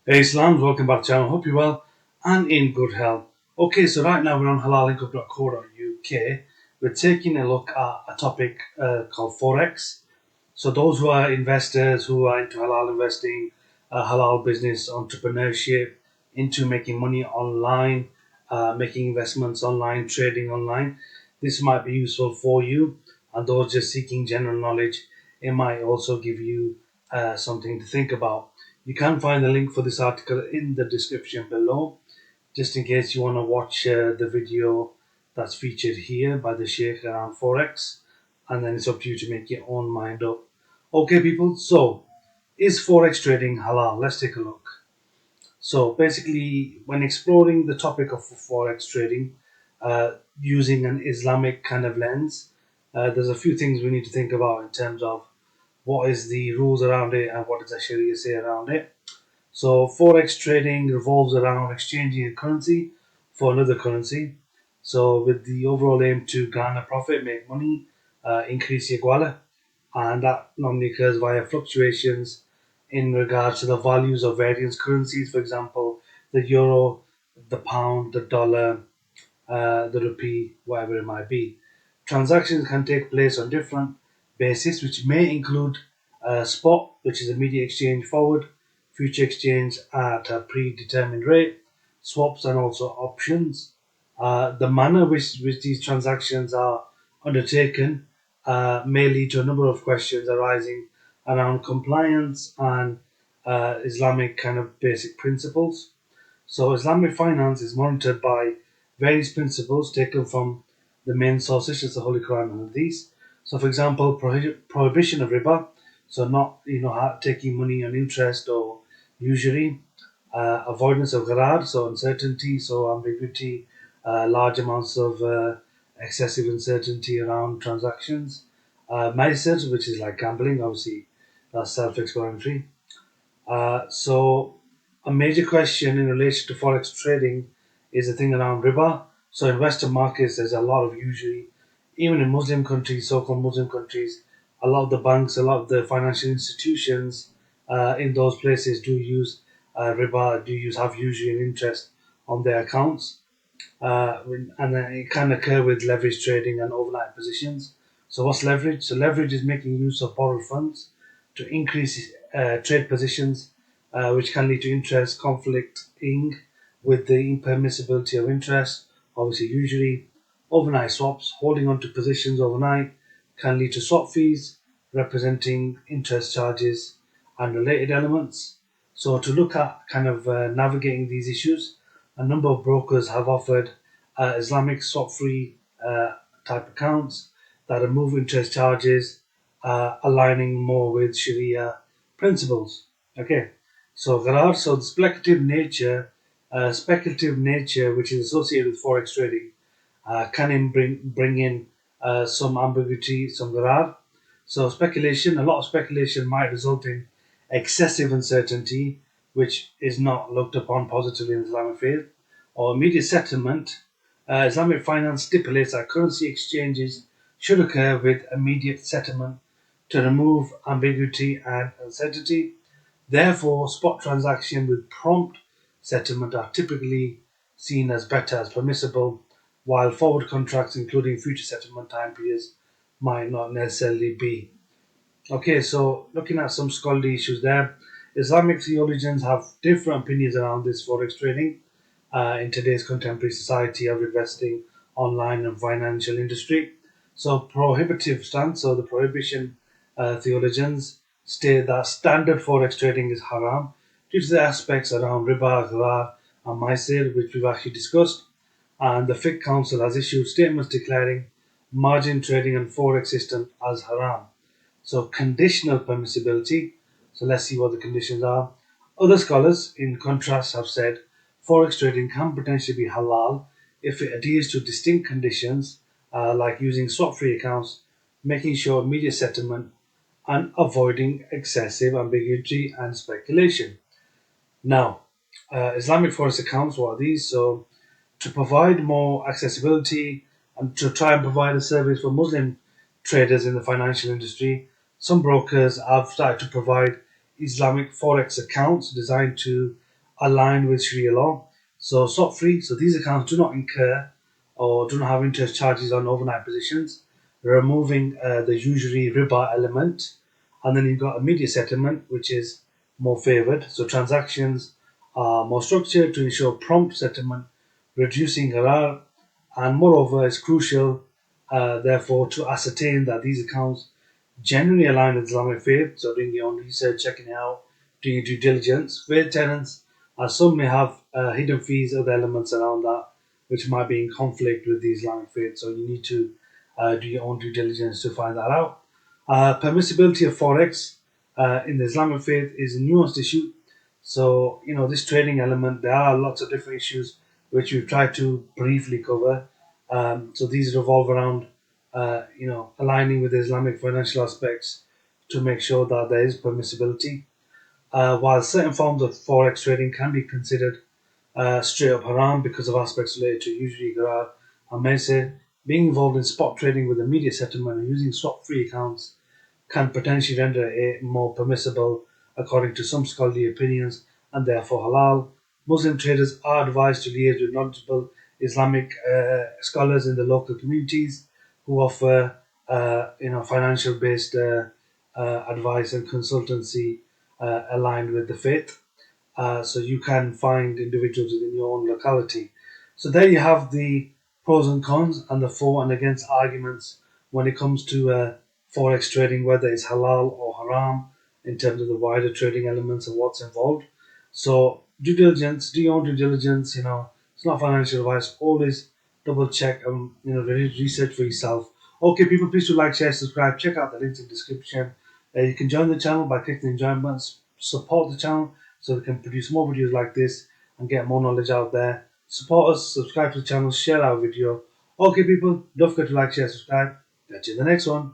Hey Islam, welcome back to the channel. Hope you're well and in good health. Okay, so right now we're on halalincome.co.uk. We're taking a look at a topic called Forex. So those who are investors who are into halal investing, halal business, entrepreneurship, into making money online, making investments online, trading online, this might be useful for you. And those just seeking general knowledge, it might also give you something to think about. You can find the link for this article in the description below, just in case you want to watch the video that's featured here by the Sheikh around Forex, and then it's up to you to make your own mind up. Okay, people, so is Forex trading halal? Let's take a look. So, basically, when exploring the topic of Forex trading using an Islamic kind of lens, there's a few things we need to think about in terms of what is the rules around it and what does the Sharia say around it. So forex trading revolves around exchanging a currency for another currency. So with the overall aim to garner profit, make money, increase your wallet, and that normally occurs via fluctuations in regards to the values of various currencies. For example, the euro, the pound, the dollar, the rupee, whatever it might be. Transactions can take place on different bases, which may include spot, which is immediate exchange forward, future exchange at a predetermined rate, swaps, and also options. The manner which these transactions are undertaken may lead to a number of questions arising around compliance and Islamic kind of basic principles. So Islamic finance is monitored by various principles taken from the main sources, such as the Holy Quran and Hadith. So, for example, prohibition of riba, so not taking money on interest or usury, avoidance of gharar, so uncertainty, so ambiguity, large amounts of excessive uncertainty around transactions, maisir, which is like gambling, obviously that's self-explanatory. So a major question in relation to forex trading is the thing around riba. So in Western markets, there's a lot of usually, even in Muslim countries, so-called Muslim countries, a lot of the banks, a lot of the financial institutions in those places do use riba, have usury and interest on their accounts. And then it can occur with leverage trading and overnight positions. So what's leverage? So leverage is making use of borrowed funds to increase trade positions, which can lead to interest conflicting with the impermissibility of interest. Obviously, usually overnight swaps, holding on to positions overnight, can lead to swap fees, representing interest charges and related elements. So to look at kind of navigating these issues, a number of brokers have offered Islamic swap-free type accounts that remove interest charges, aligning more with Sharia principles. Okay, so gharar, so the speculative nature which is associated with forex trading can bring in some ambiguity, some gharar. So speculation, a lot of speculation might result in excessive uncertainty, which is not looked upon positively in Islamic faith, or immediate settlement. Islamic finance stipulates that currency exchanges should occur with immediate settlement to remove ambiguity and uncertainty. Therefore, spot transactions with prompt settlement are typically seen as better as permissible, while forward contracts, including future settlement time periods, might not necessarily be. Okay, so looking at some scholarly issues there, Islamic theologians have different opinions around this forex trading in today's contemporary society of investing online and financial industry. So prohibitive stance, so the prohibition theologians state that standard forex trading is haram due to the aspects around riba, gharar, and maisir, which we've actually discussed. And the Fiqh Council has issued statements declaring margin trading and forex system as haram. So conditional permissibility. So let's see what the conditions are. Other scholars, in contrast, have said forex trading can potentially be halal if it adheres to distinct conditions, like using swap-free accounts, making sure immediate settlement, and avoiding excessive ambiguity and speculation. Now, Islamic forex accounts, what are these? So to provide more accessibility and to try and provide a service for Muslim traders in the financial industry, some brokers have started to provide Islamic forex accounts designed to aligned with Sharia law. So swap free. So these accounts do not incur or do not have interest charges on overnight positions, removing the usury riba element. And then you've got immediate settlement, which is more favored. So transactions are more structured to ensure prompt settlement, reducing harar, and moreover, it's crucial, therefore, to ascertain that these accounts generally align with Islamic faith. So doing your own research, checking it out, doing your due diligence. Faith tenants, some may have hidden fees, other elements around that, which might be in conflict with the Islamic faith. So you need to do your own due diligence to find that out. Permissibility of Forex in the Islamic faith is a nuanced issue. So, this trading element, there are lots of different issues which we've tried to briefly cover. So these revolve around, aligning with the Islamic financial aspects to make sure that there is permissibility. While certain forms of Forex trading can be considered straight up haram because of aspects related to usury, garar, and mese, being involved in spot trading with immediate settlement and using swap-free accounts can potentially render it more permissible according to some scholarly opinions and therefore halal. Muslim traders are advised to liaise with knowledgeable Islamic scholars in the local communities who offer financial based advice and consultancy aligned with the faith. So you can find individuals within your own locality. So there you have the pros and cons and the for and against arguments when it comes to forex trading, whether it's halal or haram in terms of the wider trading elements and what's involved. So due diligence, do your own due diligence. It's not financial advice. Always double check and research for yourself. Okay, people, please do like, share, subscribe. Check out the links in the description. You can join the channel by clicking the join button. Support the channel so we can produce more videos like this and get more knowledge out there. Support us, subscribe to the channel, share our video. Okay, people, don't forget to like, share, subscribe. Catch you in the next one.